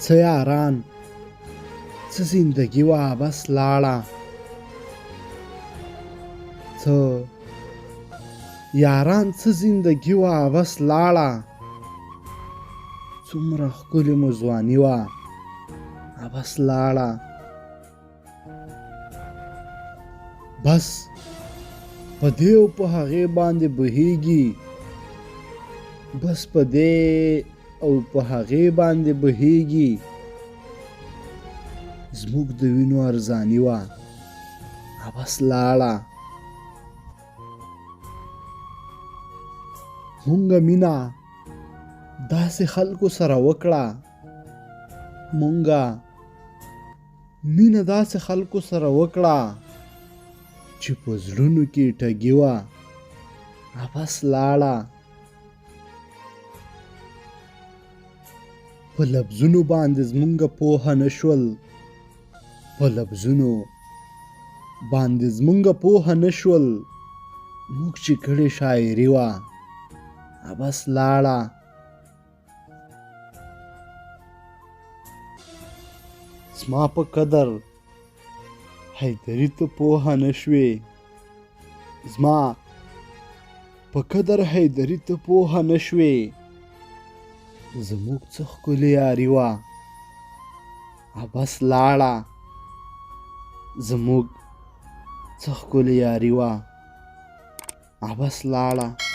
څه یاران څه زندګي وه بس لاړه څه یاران څه زندګي وه بس لاړه څومره ښکلې مو ځواني وه بس لاړه بس په دې او په هغې باندې بهیږي بس په دې او په هغې باندې بهیږي زموږ د وینو ارزاني وه بس لاړه مونږه مینه داسې خلکو سره وکړه مونږه مینه داسې خلکو سره وکړه چې په زړونو کې ټګي وه بس لاړه په لفظونو باندې زموږه پوهه نه شول په لفظونو باندې زموږه پوهه نه شول موږ چې کړې شاعرې وه بس لاړه زما په قدر حیدري ته پوهه نه شوې زما په قدر حیدري ته پوهه نه شوې زموږ څه ښکلې یاري وه بس لاړه زموږ څه ښکلې یاري وه بس لاړه